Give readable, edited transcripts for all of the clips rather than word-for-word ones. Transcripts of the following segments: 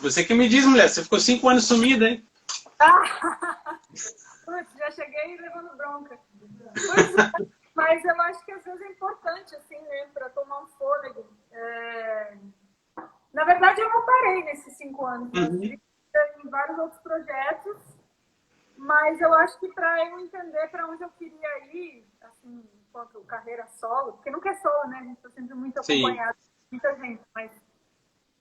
Você que me diz, mulher, você ficou 5 anos sumida, hein? Ah, putz, já cheguei levando bronca. Pois é, mas eu acho que às vezes é importante, assim, né, para tomar um fôlego. Na verdade, eu não parei nesses 5 anos, né? Eu Uhum. tive em vários outros projetos, mas eu acho que para eu entender para onde eu queria ir, assim, enquanto carreira solo, porque nunca é solo, né? A gente está sempre muito Sim. acompanhado, muita gente, mas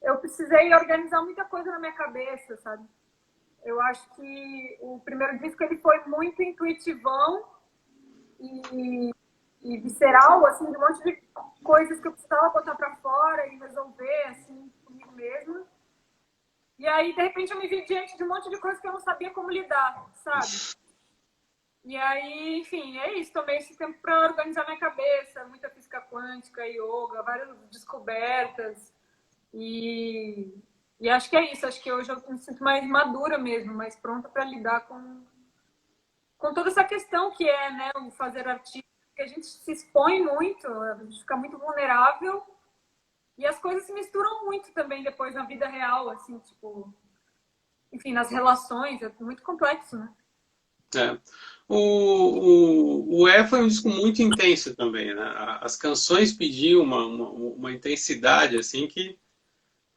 eu precisei organizar muita coisa na minha cabeça, sabe? Eu acho que o primeiro disco ele foi muito intuitivão e, e visceral, assim, de um monte de coisas que eu precisava botar para fora e resolver, assim, comigo mesma. E aí, de repente, eu me vi diante de um monte de coisas que eu não sabia como lidar, sabe? E aí, enfim, é isso. Tomei esse tempo para organizar minha cabeça, muita física quântica, yoga, várias descobertas. E, e acho que é isso. Acho que hoje eu me sinto mais madura mesmo, mais pronta para lidar com toda essa questão que é, né, o fazer artista, que a gente se expõe muito, a gente fica muito vulnerável e as coisas se misturam muito também depois na vida real, assim, tipo, enfim, nas relações, é muito complexo, né? É. O E foi um disco muito intenso também, né? As canções pediam uma intensidade, assim, que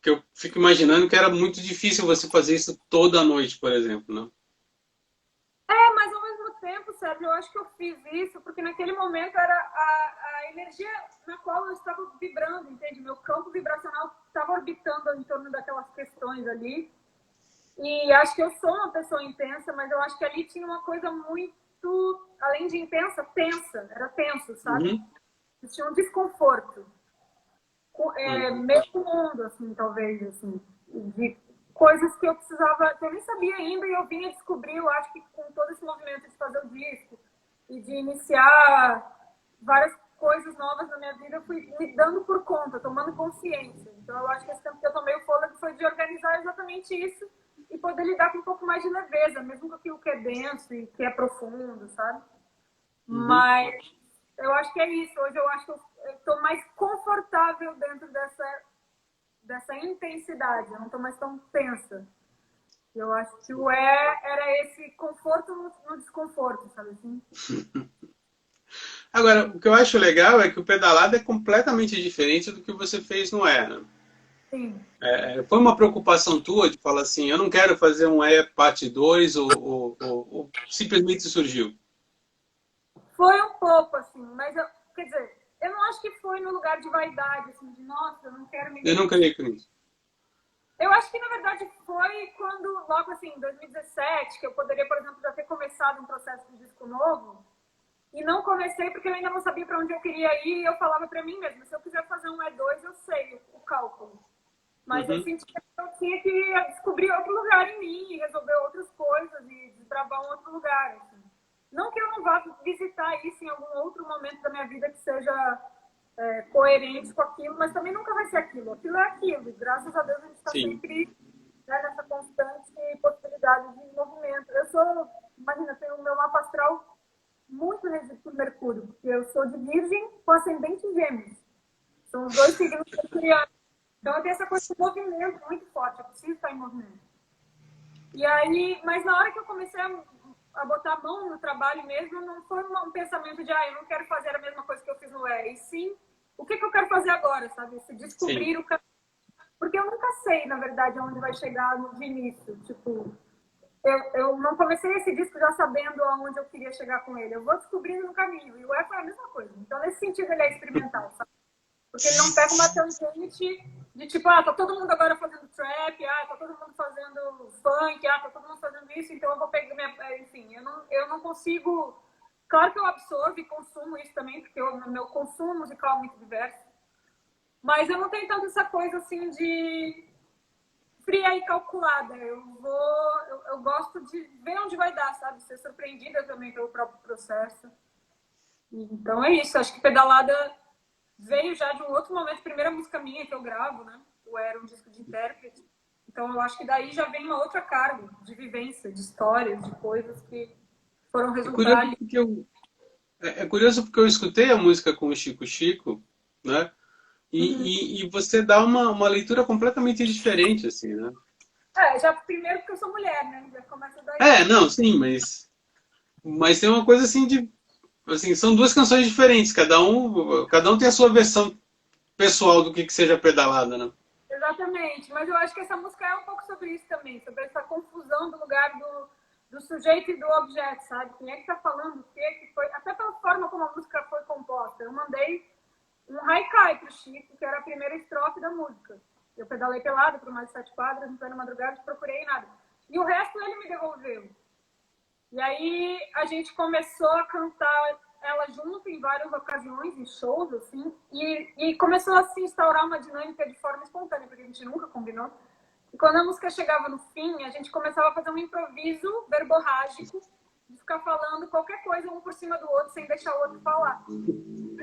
eu fico imaginando que era muito difícil você fazer isso toda noite, por exemplo, né? Mas ao mesmo tempo, Sérgio, eu acho que eu fiz isso porque naquele momento era a energia na qual eu estava vibrando, entende? Meu campo vibracional estava orbitando em torno daquelas questões ali. E acho que eu sou uma pessoa intensa, mas eu acho que ali tinha uma coisa muito, além de intensa, tensa. Era tenso, sabe? Uhum. Tinha um desconforto. Uhum. Meio mundo, assim, talvez, assim, de coisas que eu precisava, que eu nem sabia ainda e eu vinha descobrir, eu acho que com todo esse movimento de fazer o disco e de iniciar várias coisas novas na minha vida, eu fui me dando por conta, tomando consciência. Então eu acho que esse tempo que eu tomei o fôlego foi de organizar exatamente isso e poder lidar com um pouco mais de leveza, mesmo com aquilo que é denso e que é profundo, sabe? Uhum. Mas eu acho que é isso. Hoje eu acho que eu estou mais confortável dentro dessa intensidade. Eu não estou mais tão tensa. Eu acho que o era esse conforto no desconforto, sabe assim? Agora, o que eu acho legal é que o pedalado é completamente diferente do que você fez no E, né? Sim. Foi uma preocupação tua de falar assim, eu não quero fazer um E parte 2 ou simplesmente surgiu? Foi um pouco, assim, mas eu, quer dizer, eu não acho que foi no lugar de vaidade, assim, de nossa, eu não quero me Eu não repetir. creio nisso. Eu acho que, na verdade, foi quando, logo assim, em 2017, que eu poderia, por exemplo, já ter começado um processo de disco novo, e não comecei porque eu ainda não sabia para onde eu queria ir, e eu falava para mim mesma, se eu quiser fazer um E2, eu sei o cálculo. Mas eu Uhum. sentia que eu tinha que descobrir outro lugar em mim, resolver outras coisas e desbravar um outro lugar. Assim. Não que eu não vá visitar isso em algum outro momento da minha vida que seja coerente com aquilo, mas também nunca vai ser aquilo. Aquilo é aquilo. E graças a Deus a gente está Sim, sempre, né, nessa constante possibilidade de movimento. Eu sou, imagina, tenho o meu mapa astral muito regido por Mercúrio, porque eu sou de Virgem com ascendente em Gêmeos. São os dois signos mercurianos. Então eu tenho essa coisa de movimento muito forte, eu preciso estar em movimento. E aí, mas na hora que eu comecei a botar a mão no trabalho mesmo, não foi um pensamento de, eu não quero fazer a mesma coisa que eu fiz no E, e sim, o que eu quero fazer agora, sabe? Se sim, descobrir o caminho. Porque eu nunca sei, na verdade, aonde vai chegar de início. Tipo, eu não comecei esse disco já sabendo aonde eu queria chegar com ele. Eu vou descobrindo no caminho. E o E foi a mesma coisa. Então, nesse sentido, ele é experimental, sabe? Porque ele não pega uma tangente de tipo, tá todo mundo agora fazendo trap, tá todo mundo fazendo funk, tá todo mundo fazendo isso, então eu vou pegar minha. Enfim, eu não consigo. Claro que eu absorvo e consumo isso também, porque o meu consumo musical é muito diverso. Mas eu não tenho tanto essa coisa assim de fria e calculada. Eu gosto de ver onde vai dar, sabe? Ser surpreendida também pelo próprio processo. Então é isso, acho que pedalada veio já de um outro momento, primeira música minha que eu gravo, né? Eu era um disco de intérprete. Então eu acho que daí já vem uma outra carga de vivência, de histórias, de coisas que foram é resultar curioso ali. porque eu escutei a música com o Chico Chico, né? E você dá uma leitura completamente diferente, assim, né? Já primeiro porque eu sou mulher, né? Já começa daí. É, não, sim, mas tem uma coisa assim de, assim, são duas canções diferentes, cada um tem a sua versão pessoal do que seja pedalada, né? Exatamente, mas eu acho que essa música é um pouco sobre isso também, sobre essa confusão do lugar do sujeito e do objeto, sabe? Quem é que tá falando o que foi, até pela forma como a música foi composta. Eu mandei um haikai pro Chico, que era a primeira estrofe da música. Eu pedalei pelado por mais de 7 quadras, em plena madrugada, não procurei nada. E o resto ele me devolveu. E aí a gente começou a cantar ela junto em várias ocasiões, em shows, assim, e começou a se instaurar uma dinâmica de forma espontânea, porque a gente nunca combinou. E quando a música chegava no fim, a gente começava a fazer um improviso verborrágico, de ficar falando qualquer coisa um por cima do outro, sem deixar o outro falar.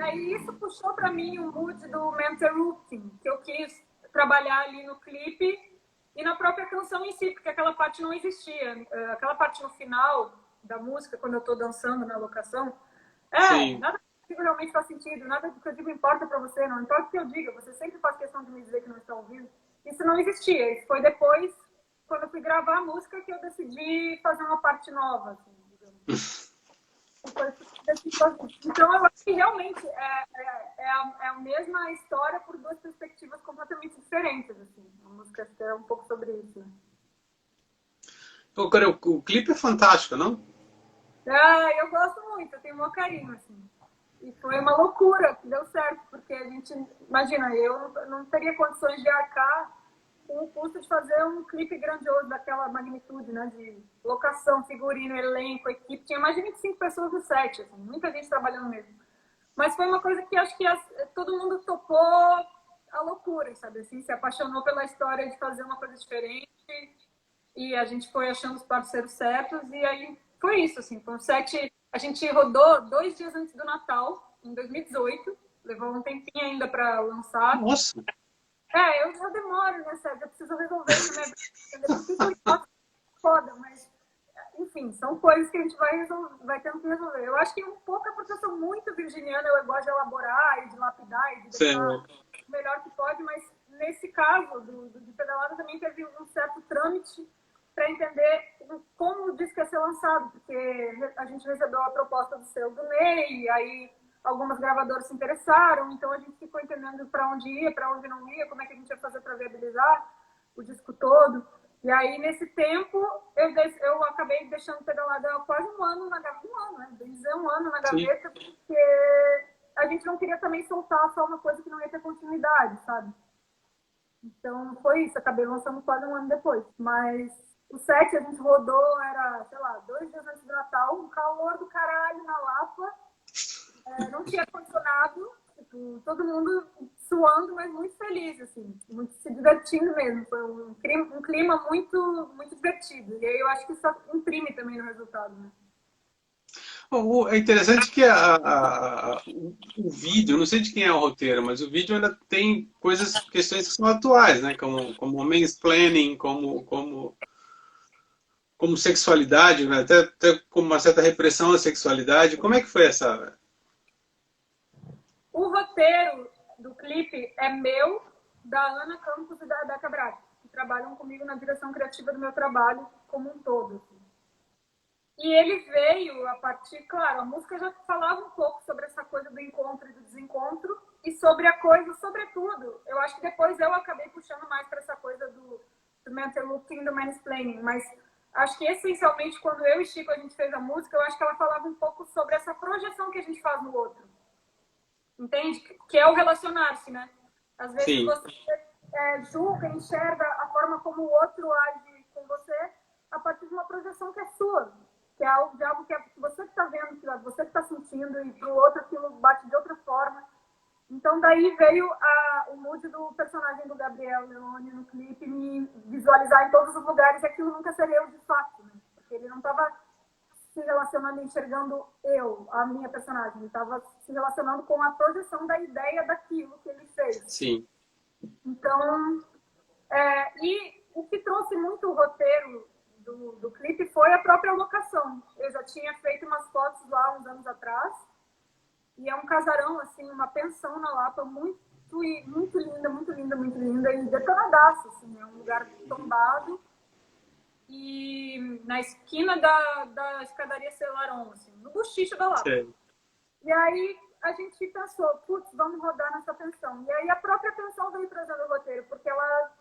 Aí isso puxou para mim o mood do Mental que eu quis trabalhar ali no clipe e na própria canção em si, porque aquela parte não existia. Aquela parte no final da música, quando eu estou dançando na locação, Sim. nada que realmente faz sentido, nada do que eu digo importa para você, não importa o que eu diga, você sempre faz questão de me dizer que não está ouvindo. Isso não existia, isso foi depois, quando eu fui gravar a música, que eu decidi fazer uma parte nova, assim, digamos. Então, eu acho que realmente é a mesma história por duas perspectivas completamente diferentes. Assim. A música acho que é um pouco sobre isso. Pô, cara, o clipe é fantástico, não? Eu gosto muito, eu tenho um maior carinho. Assim. E foi uma loucura que deu certo, porque a gente, imagina, eu não teria condições de arcar com o custo de fazer um clipe grandioso daquela magnitude, né? De locação, figurino, elenco, equipe. Tinha mais de 25 pessoas no set, assim, muita gente trabalhando mesmo. Mas foi uma coisa que acho que todo mundo topou a loucura, sabe? Assim, se apaixonou pela história de fazer uma coisa diferente e a gente foi achando os parceiros certos e aí foi isso, assim. Foi um set... A gente rodou 2 dias antes do Natal, em 2018. Levou um tempinho ainda para lançar. Nossa! Eu já demoro, né, Sérgio? Eu preciso resolver isso, né? Porque foi foda, mas enfim, são coisas que a gente vai tendo que resolver. Eu acho que um pouco é porque eu sou muito virginiana, eu gosto de elaborar e de lapidar e de deixar o melhor que pode, mas nesse caso de pedalada também teve um certo trâmite para entender como o disco ia ser lançado, porque a gente recebeu a proposta do selo do Ney, aí algumas gravadoras se interessaram, então a gente ficou entendendo para onde ia, para onde não ia, como é que a gente ia fazer para viabilizar o disco todo. E aí, nesse tempo, eu acabei deixando pedalada quase um ano na gaveta, um ano na Sim. gaveta, porque a gente não queria também soltar só uma coisa que não ia ter continuidade, sabe? Então, foi isso. Acabei lançando quase um ano depois. Mas o set a gente rodou, era, sei lá, 2 dias antes do Natal, um calor do caralho na Lapa. Não tinha ar-condicionado, tipo, todo mundo suando, mas muito feliz, assim, muito se divertindo mesmo. Foi um clima muito, muito divertido. E aí eu acho que isso imprime também no resultado, né? É interessante que o vídeo, não sei de quem é o roteiro, mas o vídeo ainda tem questões que são atuais, né? Como mansplaining, como sexualidade, né? Até como uma certa repressão à sexualidade. Como é que foi essa? O roteiro do clipe é meu, da Ana Campos e da Beca Braga, que trabalham comigo na direção criativa do meu trabalho como um todo. Assim. E ele veio a partir, claro, a música já falava um pouco sobre essa coisa do encontro e do desencontro e sobre a coisa, sobretudo, eu acho que depois eu acabei puxando mais para essa coisa do mental looking, do mansplaining, mas acho que essencialmente quando eu e Chico a gente fez a música, eu acho que ela falava um pouco sobre essa projeção que a gente faz no outro. Entende? Que é o relacionar-se, né? Às vezes Sim, você julga, enxerga a forma como o outro age com você a partir de uma projeção que é sua, que é algo que você que está vendo, que você que está sentindo, e para o outro aquilo bate de outra forma. Então, daí veio o mood do personagem do Gabriel Leone no clipe me visualizar em todos os lugares e aquilo nunca seria eu de fato, né? Porque ele não estava se relacionando, enxergando a minha personagem. Ele estava se relacionando com a projeção da ideia daquilo que ele fez. sim. Então, e o que trouxe muito o roteiro do clipe foi a própria locação. Eu já tinha feito umas fotos lá uns anos atrás, e é um casarão, assim, uma pensão na Lapa, muito muito linda, muito linda, muito linda. E detonadaço, assim. É um lugar tombado. E na esquina da escadaria Celaron, assim, no buchicho da Lapa. Sei. E aí a gente pensou, putz, vamos rodar nessa pensão. E aí a própria pensão veio trazendo o roteiro, porque ela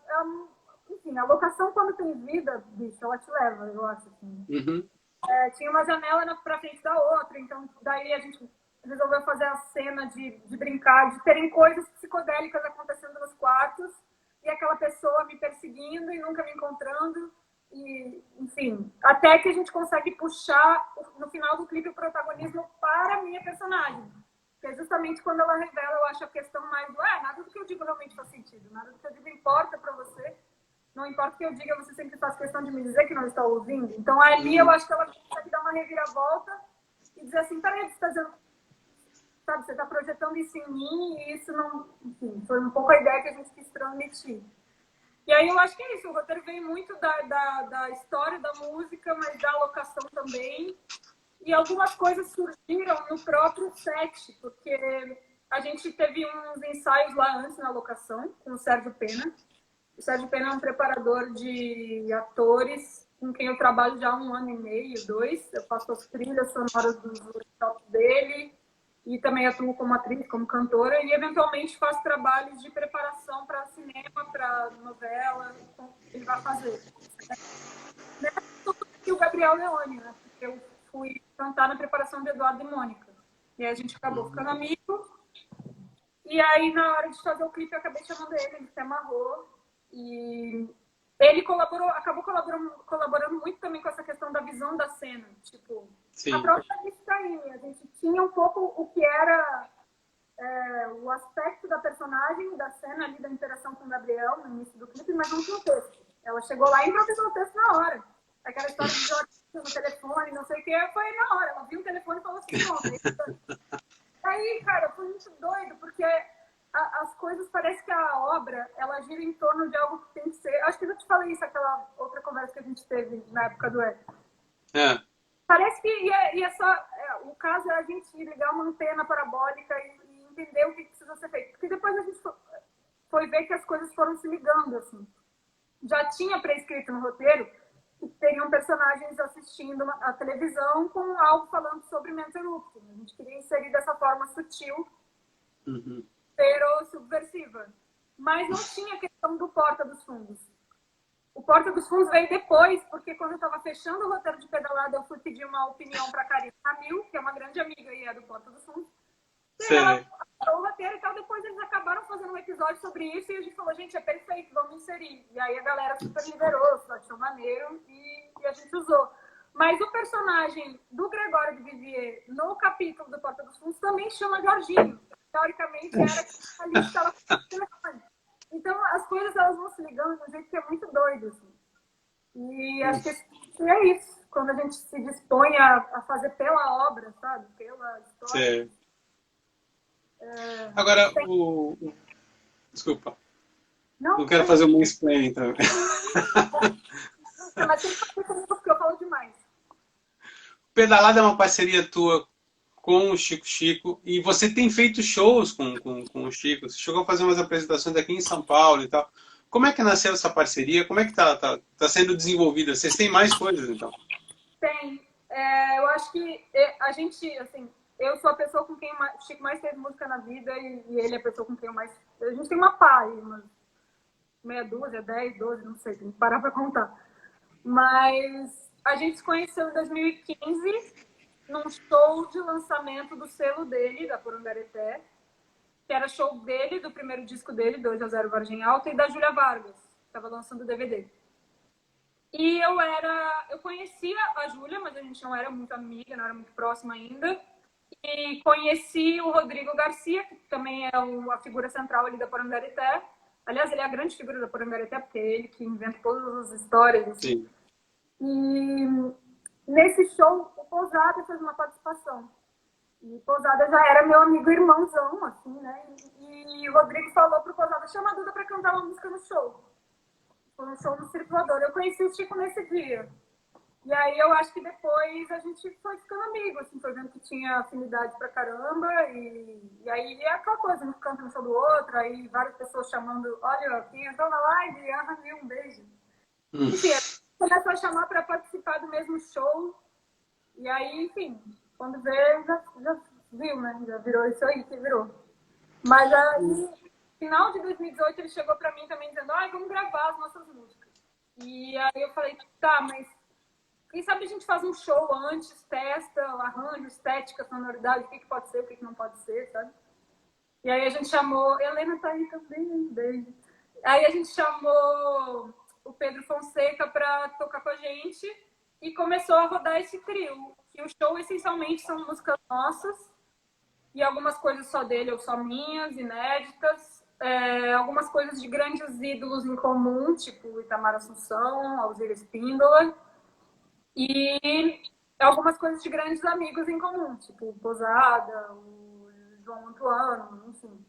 enfim, a locação quando tem vida, bicho, ela te leva, eu acho, assim. Uhum. Tinha uma janela pra frente da outra, então daí a gente resolveu fazer a cena de brincar, de terem coisas psicodélicas acontecendo nos quartos, e aquela pessoa me perseguindo e nunca me encontrando. E, enfim, até que a gente consegue puxar no final do clipe o protagonismo para a minha personagem. Que é justamente quando ela revela, eu acho, a questão mais do nada do que eu digo realmente faz sentido, nada do que eu digo importa para você, não importa o que eu diga, você sempre faz questão de me dizer que não está ouvindo. Então ali eu acho que ela consegue dar uma reviravolta e dizer assim, peraí, você está dizendo, sabe, você está projetando isso em mim e isso não, enfim, foi um pouco a ideia que a gente quis transmitir. E aí eu acho que é isso, o roteiro vem muito da história da música, mas da locação também. E algumas coisas surgiram no próprio set, porque a gente teve uns ensaios lá antes na locação, com o Sérgio Pena. O Sérgio Pena é um preparador de atores com quem eu trabalho já há 1 ano e meio, 2. Eu faço as trilhas sonoras dos workshops dele e também atuo como atriz, como cantora, e eventualmente faço trabalhos de preparação para cinema, para novela, ele vai fazer. E o Gabriel Leone, né? Porque eu fui cantar na preparação de Eduardo e Mônica. E aí a gente acabou ficando amigo. E aí, na hora de fazer o clipe, eu acabei chamando ele se amarrou. E ele acabou colaborando muito também com essa questão da visão da cena. Tipo, Sim. a própria lista aí, a gente tinha um pouco o que era o aspecto da personagem, da cena ali, da interação com o Gabriel no início do clipe, mas não tinha o texto. Ela chegou lá e improvisou o texto na hora. Aquela história de Jorge no telefone, não sei o que, foi na hora. Ela viu o telefone e falou assim, não. Aí, cara, foi muito doido, porque as coisas, parece que a obra, ela gira em torno de algo que tem que ser... Acho que eu já te falei isso, aquela outra conversa que a gente teve na época do Parece que ia só... o caso é a gente ligar uma antena parabólica e entender o que precisa ser feito. Porque depois a gente foi ver que as coisas foram se ligando, assim. Já tinha pré-escrito no roteiro que teriam personagens assistindo a televisão com algo falando sobre mental erupting. A gente queria inserir dessa forma sutil, pero subversiva. Mas não tinha questão do Porta dos Fundos. O Porta dos Fundos veio depois, porque quando eu estava fechando o roteiro de Pedalada, eu fui pedir uma opinião para a Karina Ramil, que é uma grande amiga e é do Porta dos Fundos. E ela falou o roteiro e tal, depois eles acabaram fazendo um episódio sobre isso e a gente falou, gente, é perfeito, vamos inserir. E aí a galera super liberou, achou maneiro e a gente usou. Mas o personagem do Gregório de Vivier no capítulo do Porta dos Fundos também chama Jorginho. Teoricamente era a lista telefone. Então as coisas elas vão se ligando de um jeito que é muito doido. Assim. E acho que é isso. Quando a gente se dispõe a fazer pela obra, sabe? Pela história. Sim. Agora, desculpa. Não quero fazer um mansplaining também. Mas tem que fazer comigo porque eu falo demais. Pedalada é uma parceria tua com o Chico Chico e você tem feito shows com o Chico. Você chegou a fazer umas apresentações aqui em São Paulo e tal. Como é que nasceu essa parceria? Como é que tá sendo desenvolvida? Vocês têm mais coisas, então? Tem. Eu acho que a gente, assim, eu sou a pessoa com quem o Chico mais fez música na vida e ele é a pessoa com quem eu mais... A gente tem uma pá aí, umas meia dúzia, 10, 12, não sei, tem que parar pra contar. Mas a gente se conheceu em 2015 num show de lançamento do selo dele, da Porangareté, que era show dele, do primeiro disco dele, 2-0 Vargem Alta, e da Júlia Vargas, que estava lançando o DVD. E eu conhecia a Júlia, mas a gente não era muito amiga, não era muito próxima ainda. E conheci o Rodrigo Garcia, que também é a figura central ali da Porangareté. Aliás, ele é a grande figura da Porangareté, porque é ele que inventa todas as histórias. Assim. Sim. E nesse show, o Pousada fez uma participação. E o Pousada já era meu amigo irmãozão, assim, né? E o Rodrigo falou pro Pousada, chama a Duda pra cantar uma música no show. Foi um show no Circulador. Eu conheci o Chico nesse dia. E aí eu acho que depois a gente foi ficando amigo, assim, foi vendo que tinha afinidade pra caramba, e aí é aquela coisa, um canta no show do outro, aí várias pessoas chamando, olha, quem entrou na live, um beijo. Hum. Enfim, começou a chamar para participar do mesmo show, e aí, enfim, quando vê, já viu, né? Já virou isso aí que virou. Mas aí, no final de 2018, ele chegou para mim também dizendo, vamos gravar as nossas músicas. E aí eu falei, tá, mas quem sabe a gente faz um show antes, testa, arranjo, estética, sonoridade, o que pode ser, o que não pode ser, sabe? E aí a gente chamou, Helena tá aí também, beijo. Aí a gente chamou o Pedro Fonseca para tocar com a gente e começou a rodar esse trio. E o show essencialmente são músicas nossas e algumas coisas só dele ou só minhas, inéditas. Algumas coisas de grandes ídolos em comum, tipo Itamar Assunção, Alzira Espíndola. E algumas coisas de grandes amigos em comum, tipo Posada, o João Antuano, enfim.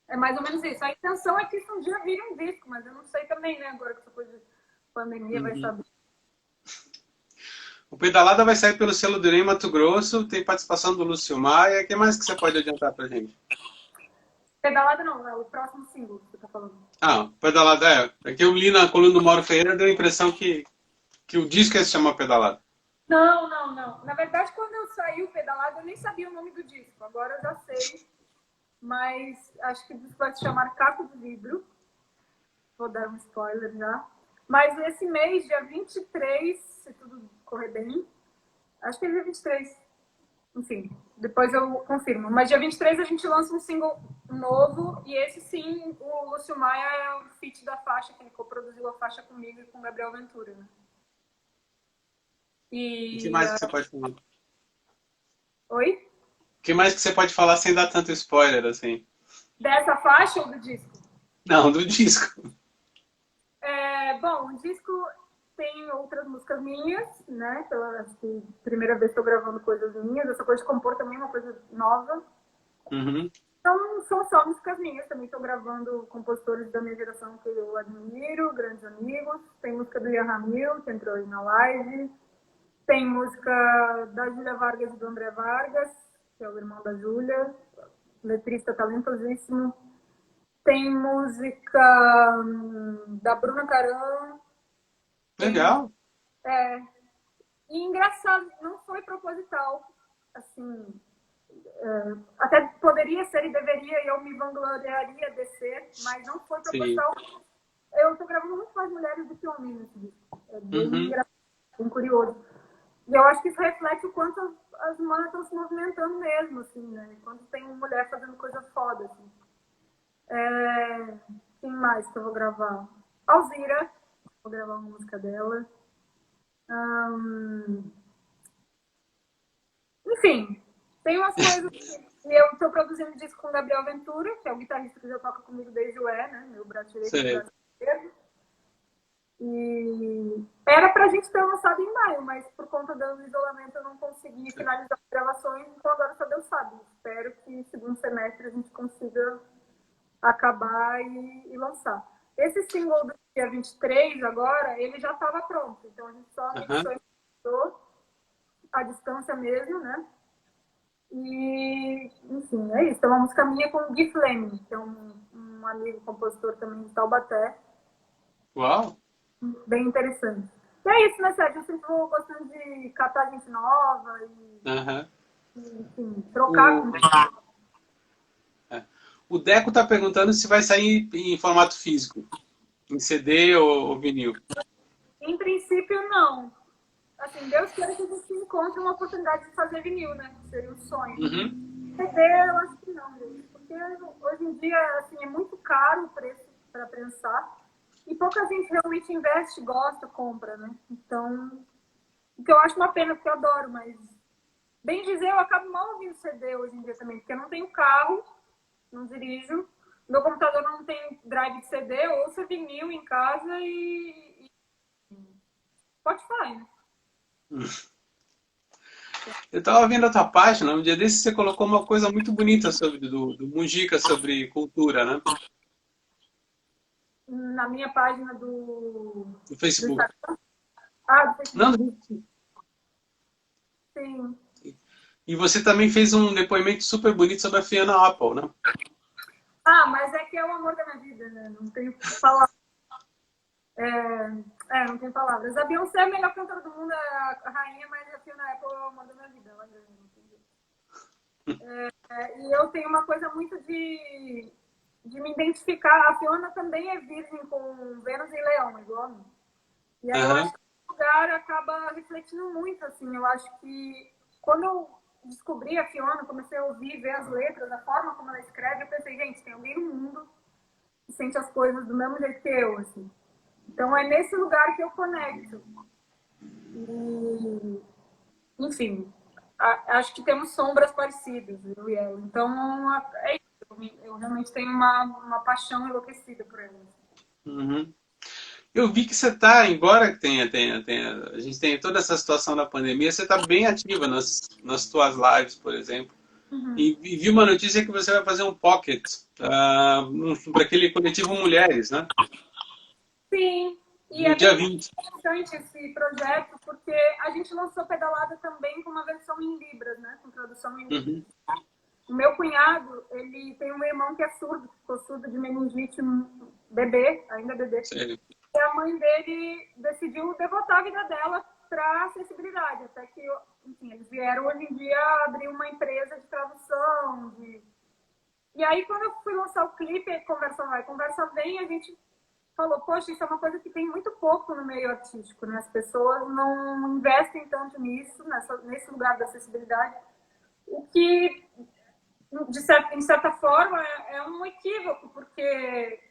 É mais ou menos isso. A intenção é que isso um dia vire um disco, mas eu não sei também, né? Agora que essa coisa de pandemia vai saber. O Pedalada vai sair pelo selo do Ney Mato Grosso, tem participação do Lúcio Maia. O que mais que você pode adiantar pra gente? Pedalada não, é o próximo single que você tá falando. Pedalada é que eu li na coluna do Mauro Ferreira, deu a impressão que o disco ia se chamar Pedalada. Não. Na verdade, quando eu saí o Pedalada, eu nem sabia o nome do disco. Agora eu já sei. Mas acho que o disco vai se chamar Caco de Vidro. Vou dar um spoiler já. Mas esse mês, dia 23, se tudo correr bem, acho que é dia 23. Enfim, depois eu confirmo. Mas dia 23 a gente lança um single novo. E esse sim, o Lúcio Maia é o feat da faixa, que ele coproduziu a faixa comigo e com o Gabriel Ventura, né? E o que mais que você pode falar? Oi? O que mais que você pode falar sem dar tanto spoiler, assim? Dessa faixa ou do disco? Não, do disco. Bom, o disco tem outras músicas minhas, né? Acho que primeira vez que estou gravando coisas minhas. Essa coisa de compor também é uma coisa nova. Uhum. Então, são só músicas minhas. Também estou gravando compositores da minha geração que eu admiro, grandes amigos. Tem música do Ian Ramil, que entrou aí na live. Tem música da Júlia Vargas e do André Vargas, que é o irmão da Júlia, letrista talentosíssimo. Tem música da Bruna Caran. Legal. E engraçado, não foi proposital. Assim, até poderia ser e deveria, e eu me vangloriaria de ser, mas não foi proposital. Sim. Eu estou gravando muito mais mulheres do que homens nesse disco. É bem engraçado, bem curioso. E eu acho que isso reflete o quanto as humanas estão se movimentando mesmo, assim, né? Quando tem mulher fazendo coisa foda, assim. Quem mais que eu vou gravar? Alzira, vou gravar uma música dela. Enfim, tem umas coisas que eu estou produzindo disco com o Gabriel Ventura, que é o guitarrista que já toca comigo desde o né? Meu braço direito e braço esquerdo. E era pra gente ter lançado em maio, mas por conta do isolamento eu não consegui finalizar as gravações, então agora só Deus sabe. Espero que segundo semestre a gente consiga acabar e lançar. Esse single do dia 23 agora, ele já estava pronto, então a gente só mixou à distância mesmo, né? E, enfim, é isso. É uma música minha com o Gui Fleming, que é um amigo compositor também de Taubaté. Uau! Bem interessante. E é isso, né, Sérgio? Eu sempre vou gostando de catar gente nova e enfim, trocar com O Deco tá perguntando se vai sair em formato físico, em CD ou vinil. Em princípio, não. Assim, Deus queira que a gente encontre uma oportunidade de fazer vinil, né? Seria um sonho. CD, eu acho que não, gente. Porque hoje em dia, assim, é muito caro o preço para prensar. E pouca gente realmente investe, gosta, compra, né? Então, o que eu acho uma pena, porque eu adoro, mas bem dizer, eu acabo mal ouvindo CD hoje em dia também, porque eu não tenho carro, não dirijo, meu computador não tem drive de CD, ouço vinil em casa e Spotify, né? Eu estava vendo a tua página, um dia desses você colocou uma coisa muito bonita sobre do Mujica, sobre cultura, né? Na minha página do Facebook. Ah, do Não, Facebook. Sim. e você também fez um depoimento super bonito sobre a Fiona Apple, né? Ah, mas é que é o amor da minha vida, né? Não tenho palavras. Não tenho palavras. A Beyoncé é a melhor cantora do mundo, é a rainha, mas a Fiona Apple é o amor da minha vida. Ela ganha, não tem jeito. E eu tenho uma coisa muito de me identificar. A Fiona também é virgem com Vênus e Leão, igual a mim. E aí eu Aham. acho que o lugar acaba refletindo muito, assim. Eu acho que quando eu descobri a Fiona, comecei a ouvir, ver as letras, a forma como ela escreve, eu pensei, gente, tem alguém no mundo que sente as coisas do mesmo jeito que eu, assim. Então é nesse lugar que eu conecto. E, enfim, acho que temos sombras parecidas, eu e ela. Então é isso. Eu realmente tenho uma paixão enlouquecida por ela. Uhum. Eu vi que você está, embora a gente tenha toda essa situação da pandemia, você está bem ativa nas tuas lives, por exemplo. Uhum. E vi uma notícia que você vai fazer um pocket para aquele coletivo Mulheres, né? Sim, e No é dia bem 20. interessante esse projeto, porque a gente lançou Pedalada também com uma versão em Libras, né? Com tradução em Libras. Uhum. O meu cunhado, ele tem um irmão que é surdo, ficou surdo de meningite, um bebê, ainda bebê. Sério. E a mãe dele decidiu devotar a vida dela para acessibilidade, até que, enfim, eles vieram hoje em dia abrir uma empresa de tradução. E aí, quando eu fui lançar o clipe, Conversa Vai, Conversa Vem, a gente falou, poxa, isso é uma coisa que tem muito pouco no meio artístico, né? As pessoas não investem tanto nisso, nesse lugar da acessibilidade, o que, em certa forma, é um equívoco, porque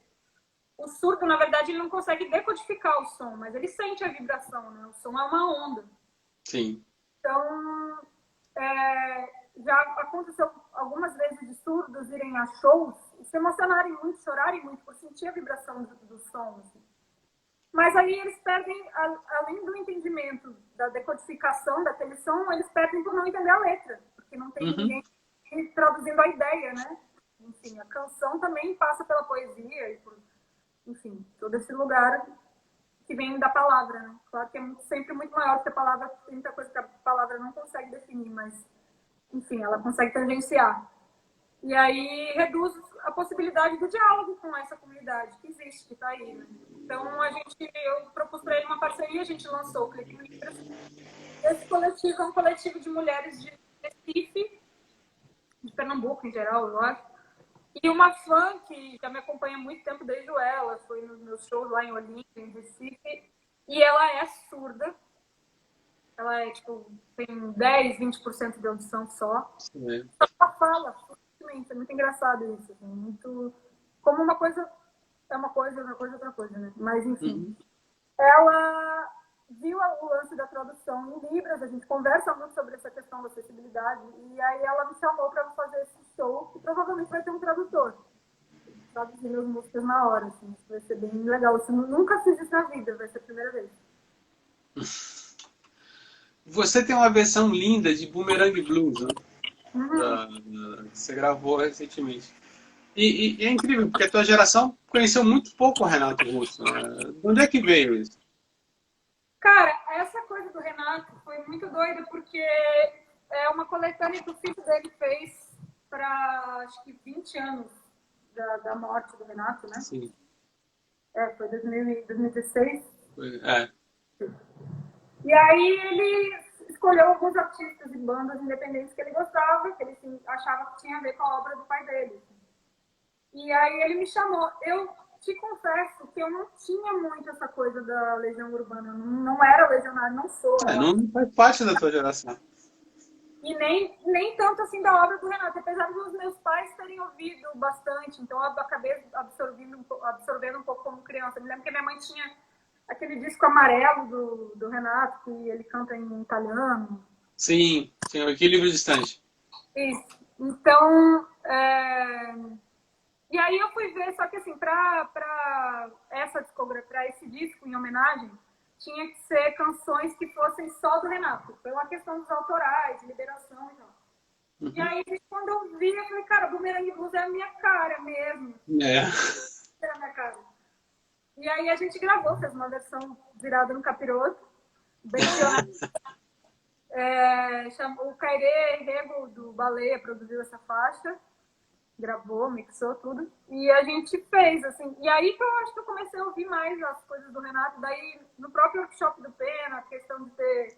o surdo, na verdade, ele não consegue decodificar o som, mas ele sente a vibração, né? O som é uma onda. Sim. Então, já aconteceu algumas vezes de surdos irem a shows e se emocionarem muito, chorarem muito por sentir a vibração do som. Assim. Mas aí eles perdem, além do entendimento da decodificação daquele som, eles perdem por não entender a letra, porque não tem Uhum. ninguém traduzindo a ideia, né? Enfim, a canção também passa pela poesia e por, enfim, todo esse lugar que vem da palavra, né? Claro que é sempre muito maior que a palavra, tem muita coisa que a palavra não consegue definir, mas, enfim, ela consegue tangenciar. E aí reduz a possibilidade do diálogo com essa comunidade que existe, que está aí, né? Então, eu propus para ele uma parceria, a gente lançou o Clipe Libras. Esse coletivo é um coletivo de mulheres de Recife, de Pernambuco em geral, eu acho. E uma fã que já me acompanha há muito tempo, desde o ela, foi nos meus shows lá em Olinda, em Recife, e ela é surda. Ela é, tipo, tem 10, 20% de audição só. É. Ela fala fluentemente, é muito engraçado isso. Assim, muito... Como uma coisa é uma coisa, outra coisa é outra coisa, né? Mas, enfim. Uhum. Ela viu o lance da tradução em Libras, a gente conversa muito sobre essa questão da acessibilidade, e aí ela me chamou para fazer esse show, que provavelmente vai ter um tradutor, traduzindo as músicas na hora, assim, isso vai ser bem legal. Assim, nunca fiz isso na vida, vai ser a primeira vez. Você tem uma versão linda de Boomerang Blues, né? Uhum. Que você gravou recentemente. E é incrível, porque a tua geração conheceu muito pouco o Renato Russo, né? De onde é que veio isso? Cara, essa coisa do Renato foi muito doida, porque é uma coletânea que o filho dele fez para, acho que 20 anos da morte do Renato, né? Sim. Foi 2016. É. E aí ele escolheu alguns artistas e bandas independentes que ele gostava, que ele achava que tinha a ver com a obra do pai dele. E aí ele me chamou. Eu te confesso que eu não tinha muito essa coisa da Legião Urbana. Não era legionário, não sou. Não faz parte da tua geração. E nem tanto assim da obra do Renato, apesar dos meus pais terem ouvido bastante, então eu acabei absorvendo um pouco como criança. Eu me lembro que minha mãe tinha aquele disco amarelo do Renato, que ele canta em italiano. Sim, sim, aqui livro distante. Isso. Então, e aí eu fui ver, só que assim, para essa discografia, para esse disco em homenagem, tinha que ser canções que fossem só do Renato, pela questão dos autorais, de liberação e tal. Uhum. E aí, quando eu vi, eu falei, cara, Boomerang Blues é a minha cara mesmo. É. É a minha cara. E aí a gente gravou, fez uma versão virada no capiroto. bem visionário. O Kairê Rego, do Baleia, produziu essa faixa, gravou, mixou tudo, e a gente fez, assim. E aí que eu acho que eu comecei a ouvir mais as coisas do Renato, daí no próprio workshop do Pena, a questão de ter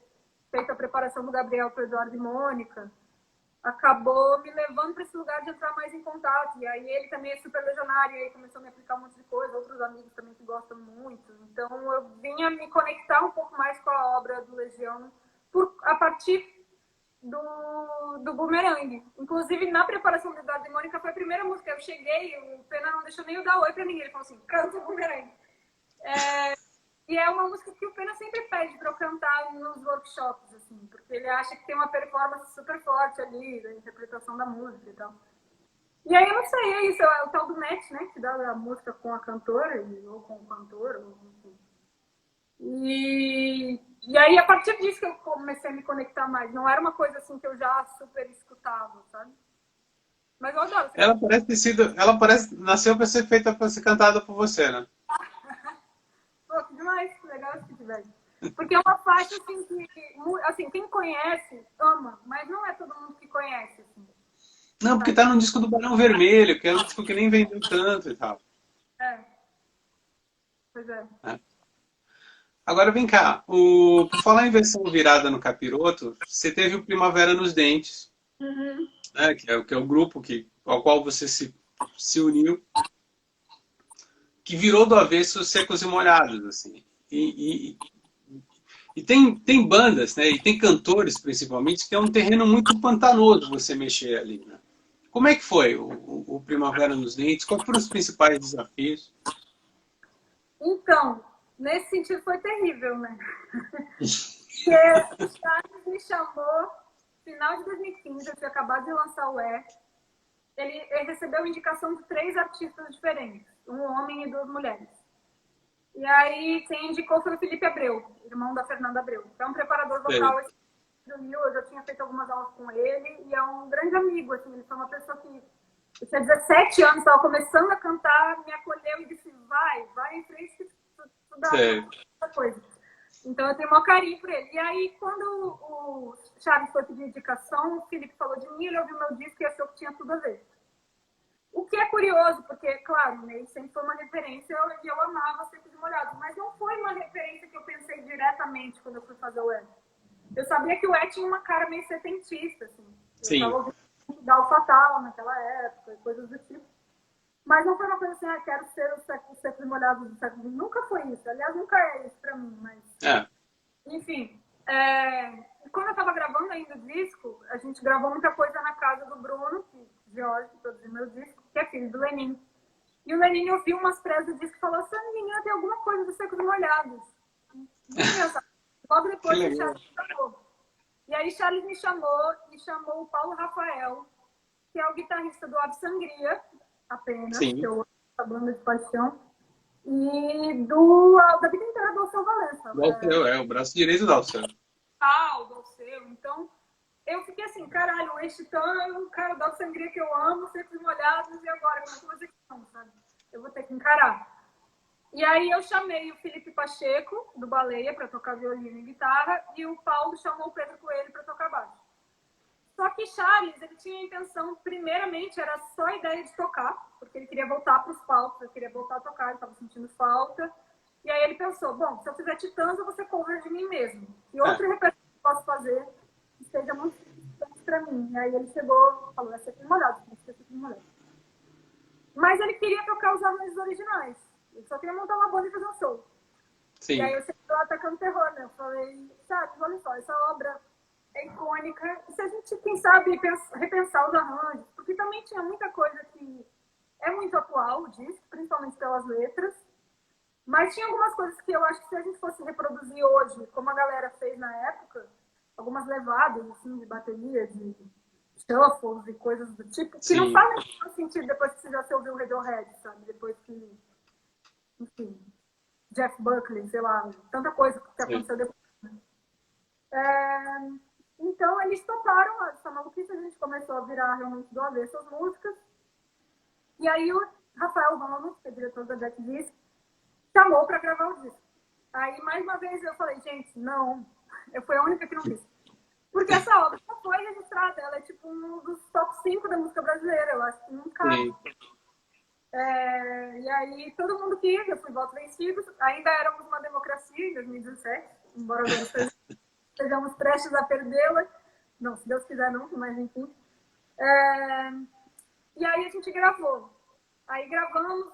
feito a preparação do Gabriel para o Eduardo e Mônica, acabou me levando para esse lugar de entrar mais em contato. E aí ele também é super legionário, e aí começou a me aplicar um monte de coisa, outros amigos também que gostam muito. Então eu vinha me conectar um pouco mais com a obra do Legião a partir do Boomerang. Inclusive, na preparação do Eduardo e Mônica, foi a primeira música. Eu cheguei, o Pena não deixou nem eu dar oi para ninguém. Ele falou assim, canta o Boomerang. E é uma música que o Pena sempre pede para eu cantar nos workshops, assim, porque ele acha que tem uma performance super forte ali, da interpretação da música e tal. E aí, eu não sei, é isso, é o tal do match, né, que dá a música com a cantora, ou com o cantor, ou enfim. E aí, a partir disso que eu comecei a me conectar mais. Não era uma coisa, assim, que eu já super escutava, sabe? Mas eu adoro. Ela parece nasceu para ser feita para ser cantada por você, né? Pô, que demais, que legal esse feedback. Porque é uma faixa assim que, assim, quem conhece, ama, mas não é todo mundo que conhece, assim. Não, porque tá no disco do Barão Vermelho, que é um disco que nem vendeu tanto e tal. Pois é. Agora vem cá, por falar em versão virada no capiroto, você teve o Primavera nos Dentes, né, que é o grupo ao qual você se uniu, que virou do avesso Secos e Molhados, assim. E tem bandas, né, e tem cantores, principalmente, que é um terreno muito pantanoso você mexer ali, né? Como é que foi o Primavera nos Dentes? Quais foram os principais desafios? Então, nesse sentido foi terrível, né? Porque o Charles me chamou no final de 2015, eu tinha acabado de lançar o ele recebeu indicação de 3 artistas diferentes, um homem e 2 mulheres. E aí quem indicou foi o Felipe Abreu, irmão da Fernanda Abreu, que é um preparador vocal do Rio. Eu já tinha feito algumas aulas com ele e é um grande amigo, assim, ele foi uma pessoa que eu tinha 17 anos, estava começando a cantar, me acolheu e disse, vai em frente que tu dá muita coisa. Então eu tenho o maior carinho por ele. E aí, quando o Chaves foi pedir indicação, o Felipe falou de mim, ele ouviu meu disco e achou que tinha tudo a ver. O que é curioso, porque, claro, né, sempre foi uma referência e eu amava Secos e Molhados, mas não foi uma referência que eu pensei diretamente quando eu fui fazer o Eu sabia que o tinha uma cara meio setentista, assim. Eu estava ouvindo Gal Fatal naquela época, coisas do tipo. Mas não foi uma coisa assim, quero ser o Secos e Molhados do século XX. Nunca foi isso. Aliás, nunca é isso pra mim, mas... Enfim, quando eu estava gravando ainda o disco, a gente gravou muita coisa na casa do Bruno, Jorge, que produziu meu disco, que é filho do Lenin. E o Lenin ouviu umas preces do disco e falou, essa menina tem alguma coisa do Secos e Molhados. Logo depois o Charles me chamou. E aí Charles me chamou e chamou o Paulo Rafael, que é o guitarrista do Ave Sangria, apenas, que eu amo essa banda de paixão, e da vida inteira do Alceu Valença. Do Alceu, o braço direito do Alceu. Do Alceu. Então, eu fiquei assim, caralho, o Titã é um cara da Sangria que eu amo, Secos e Molhados, e agora, como é que eu vou dizer que não, sabe? Eu vou ter que encarar. E aí eu chamei o Felipe Pacheco, do Baleia, para tocar violino e guitarra, e o Paulo chamou o Pedro Coelho para tocar baixo. Só que Charles, ele tinha a intenção, primeiramente, era só a ideia de tocar, porque ele queria voltar para os palcos, ele queria voltar a tocar, ele estava sentindo falta. E aí ele pensou, bom, se eu fizer Titãs, eu vou ser cover de mim mesmo. E outro repertório que eu posso fazer que seja muito importante para mim. E aí ele chegou e falou, vai ser Molhados, vai ser Molhados. Mas ele queria tocar os arranjos originais. Ele só queria montar uma banda e fazer um show. Sim. E aí eu cheguei lá atacando terror, né? Eu falei, sabe, olha só, essa obra é icônica. E se a gente, quem sabe, repensar os arranjos, porque também tinha muita coisa que é muito atual, o disco, principalmente pelas letras, mas tinha algumas coisas que eu acho que se a gente fosse reproduzir hoje, como a galera fez na época, algumas levadas, assim, de bateria, de shuffles e coisas do tipo, que não fazem muito sentido depois que você já ouviu o Radiohead, sabe? Depois que, enfim, Jeff Buckley, sei lá, tanta coisa que aconteceu depois. Então, eles toparam essa maluquice, a gente começou a virar realmente do avesso as músicas. E aí o Rafael Ramos, que é diretor da Jack Disc, chamou para gravar o disco. Aí, mais uma vez, eu falei, gente, não. Eu fui a única que não fiz. Porque essa obra não foi registrada. Ela é tipo um dos top 5 da música brasileira. Eu acho que não cabe. E aí, todo mundo quis. Eu fui voto vencido. Ainda éramos uma democracia em 2017. Embora agora estejamos prestes a perdê-la. Não, se Deus quiser não, mas enfim. E aí a gente gravou. Aí gravamos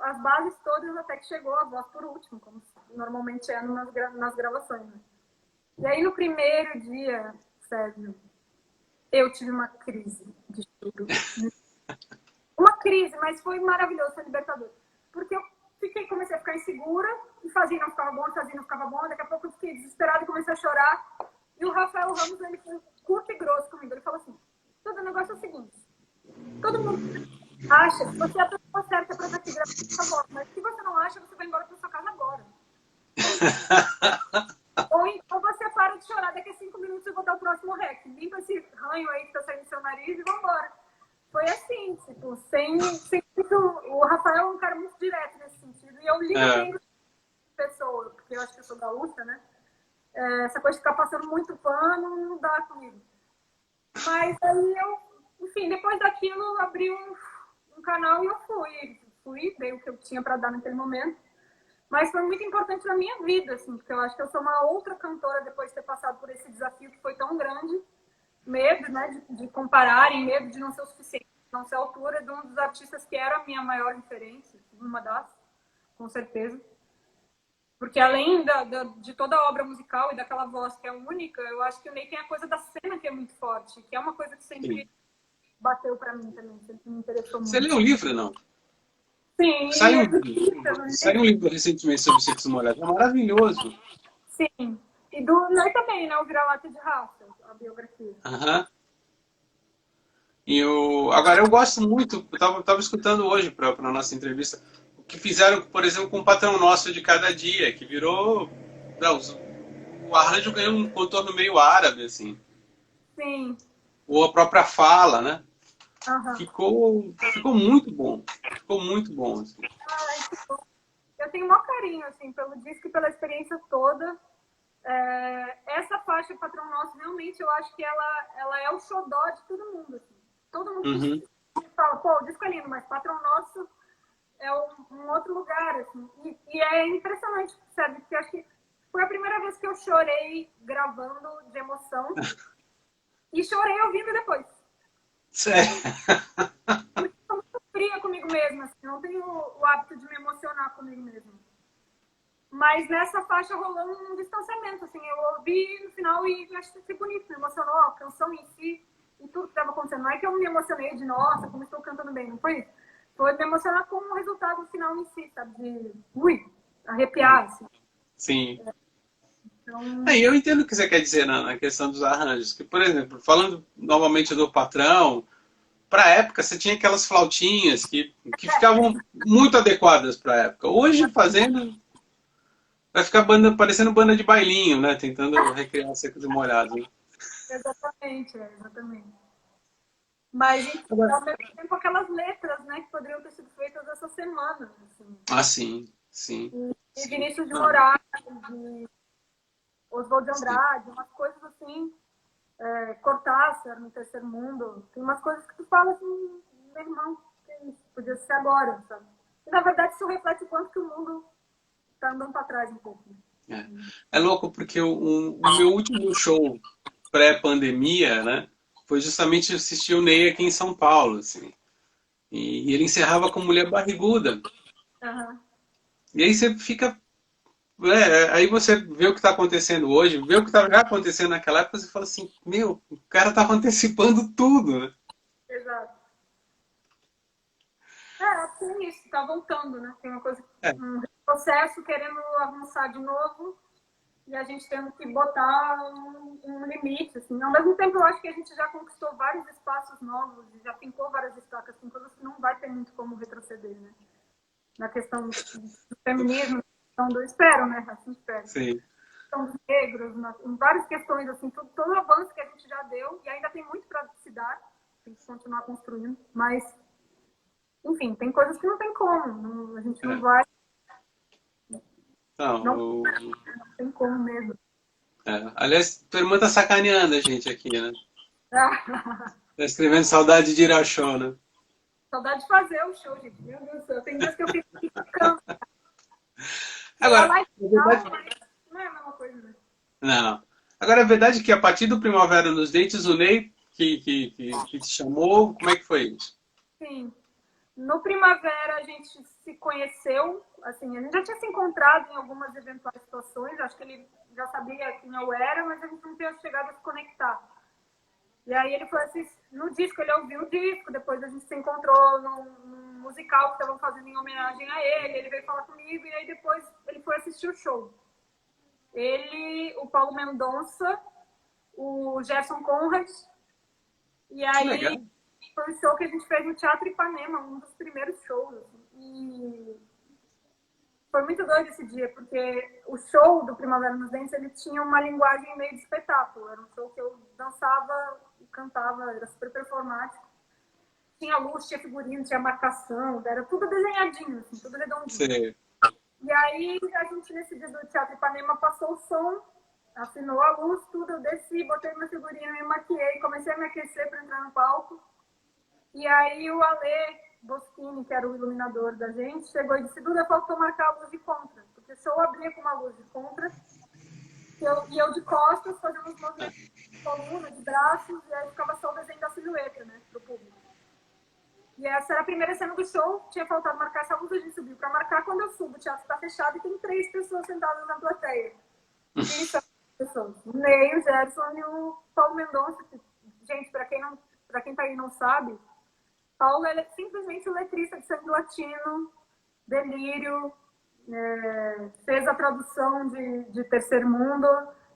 as bases todas até que chegou a voz por último, como normalmente é nas gravações. Né? E aí no primeiro dia, Sérgio, eu tive uma crise de choro. Uma crise, mas foi maravilhoso, foi libertador. Porque eu comecei a ficar insegura, e fazia não ficava bom, fazia não ficava bom, daqui a pouco eu fiquei desesperada e comecei a chorar. E o Rafael Ramos, ele foi curto e grosso comigo, ele falou assim, todo o negócio é o seguinte, todo mundo acha que você é a pessoa certa para daqui gravar essa voz, mas se você não acha, você vai embora para sua casa agora. Ou então você para de chorar, daqui a 5 minutos eu vou dar o próximo rec. Limpa esse ranho aí que tá saindo do seu nariz e vambora. Foi assim, tipo, sem o Rafael é um cara muito direto nesse sentido. E eu lido bem com pessoa, porque eu acho que eu sou gaúcha, né? Essa coisa de ficar passando muito pano não dá comigo. Mas aí eu, enfim, depois daquilo, abri um canal e eu fui, dei o que eu tinha para dar naquele momento. Mas foi muito importante na minha vida, assim, porque eu acho que eu sou uma outra cantora depois de ter passado por esse desafio que foi tão grande. Medo, né, de compararem, medo de não ser o suficiente, não ser a altura de um dos artistas que era a minha maior referência, uma das, com certeza. Porque além de toda a obra musical e daquela voz que é única, eu acho que o Ney tem a coisa da cena que é muito forte, que é uma coisa que sempre bateu para mim também, sempre me interessou muito. Você leu o livro, não? Sim. Saiu um livro recentemente sobre Secos Molhados. É maravilhoso. Sim. E do Ney também, né? O Vira-Lata de Raça, a biografia. Agora, eu gosto muito, eu estava escutando hoje para a nossa entrevista, o que fizeram, por exemplo, com o Patrão Nosso de Cada Dia, que virou... Não, o arranjo ganhou um contorno meio árabe, assim. Sim. Ou a própria fala, né? Uhum. Ficou muito bom. Ficou muito bom. Assim. Eu tenho o maior carinho, assim, pelo disco e pela experiência toda. Essa faixa Patrão Nosso, realmente, eu acho que ela é o xodó de todo mundo, assim. Todo mundo fala, pô, o disco é lindo, mas Patrão Nosso é um outro lugar, assim. E é impressionante, sabe? Porque eu acho que foi a primeira vez que eu chorei gravando de emoção e chorei ouvindo depois. Sério? Porque eu sou muito fria comigo mesma, assim, não tenho o hábito de me emocionar comigo mesma. Mas nessa faixa rolou um distanciamento, assim, eu ouvi no final e achei que foi bonito, me emocionou a canção em si e tudo que estava acontecendo. Não é que eu me emocionei de, nossa, como estou cantando bem, não foi isso. Foi me emocionar com o resultado final em si, sabe, de, arrepiar, assim. Sim. Então... eu entendo o que você quer dizer na questão dos arranjos, que, por exemplo, falando novamente do Patrão, para a época você tinha aquelas flautinhas que ficavam muito adequadas para a época. Hoje, fazendo... Vai ficar parecendo banda de bailinho, né? Tentando recriar Secos e Molhados. Né? Exatamente, exatamente. Mas, ao mesmo tempo, aquelas letras, né, que poderiam ter sido feitas essa semana. Assim. Sim. E Vinícius de Moraes, de Oswald de Andrade, umas coisas assim, Cortázar no Terceiro Mundo. Tem umas coisas que tu fala assim, meu irmão, que isso podia ser agora, sabe? E, na verdade, isso reflete o quanto que o mundo tá andando para trás um pouco. É louco porque o meu último show pré-pandemia, né, foi justamente assistir o Ney aqui em São Paulo, assim. E ele encerrava com Mulher Barriguda. E aí você fica... aí você vê o que está acontecendo hoje, vê o que estava já acontecendo naquela época, você fala assim, meu, o cara estava antecipando tudo, né? Exato. Tem isso, tá voltando, né? Tem uma coisa, um processo querendo avançar de novo e a gente tendo que botar um limite, assim. Ao mesmo tempo, eu acho que a gente já conquistou vários espaços novos e já pincou várias estacas, tem coisas que não vai ter muito como retroceder, né? Na questão do feminismo, na questão do... Espero, né? Assim, espero. Sim. Questão dos negros, em várias questões, assim, todo o avanço que a gente já deu e ainda tem muito para se dar, tem que continuar construindo, mas... Enfim, tem coisas que não tem como. A gente não vai... Então, Não, não tem como mesmo. aliás, tua irmã tá sacaneando a gente aqui, né? Tá escrevendo saudade de ir ao show, né? Saudade de fazer o show, gente. Meu Deus do céu. Tem dias que eu fico ficando. E é Agora, legal, é verdade... mas não é a mesma coisa, né? Não. Agora, é verdade que a partir do Primavera nos Dentes, o Ney que te chamou, como é que foi isso? Sim. No Primavera a gente se conheceu, assim, a gente já tinha se encontrado em algumas eventuais situações, acho que ele já sabia quem eu era, mas a gente não tinha chegado a se conectar. E aí ele foi assim, no disco, ele ouviu o disco, depois a gente se encontrou num musical que estavam fazendo em homenagem a ele veio falar comigo, e aí depois ele foi assistir o show. Ele, o Paulo Mendonça, o Gerson Conrad, e Que legal. aí foi um show que a gente fez no Teatro Ipanema, um dos primeiros shows. Assim. E foi muito doido esse dia, porque o show do Primavera nos Dentes, ele tinha uma linguagem meio de espetáculo. Era um show que eu dançava e cantava, era super performático. Tinha luz, tinha figurino, tinha marcação, era tudo desenhadinho, assim, tudo redondinho. Você... E aí a gente, nesse dia do Teatro Ipanema, passou o som, afinou a luz, tudo, eu desci, botei meu figurino, me maquiei, comecei a me aquecer para entrar no palco. E aí o Ale Boschini, que era o iluminador da gente, chegou e disse, Duda, faltou marcar a luz de contra. Porque o show abria com uma luz de contra, e eu de costas, fazendo os movimentos de coluna, de braços, e aí ficava só o desenho da silhueta, né, pro público. E essa era a primeira cena do show, tinha faltado marcar essa luz, a gente subiu para marcar. Quando eu subo, o teatro está fechado e tem 3 pessoas sentadas na plateia. Quem são as pessoas? O Ney, o Gerson e o Paulo Mendonça. Gente, para quem tá aí e não sabe, Paulo é simplesmente o letrista de Sangue Latino, Delírio, fez a tradução de Terceiro Mundo.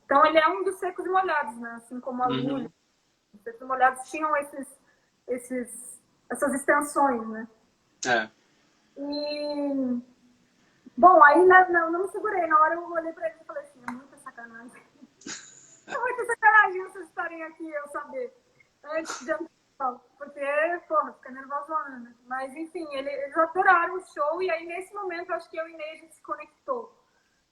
Então ele é um dos secos e molhados, né? Assim como a Lully. Os secos e molhados tinham essas extensões, né? É. E, bom, aí não me segurei. Na hora eu olhei pra ele e falei assim, é muita sacanagem. É muita sacanagem vocês estarem aqui e eu saber. Antes de porque, porra, fica nervosona, né? Mas, enfim, eles adoraram o show e aí, nesse momento, acho que eu e Ney, a gente se conectou.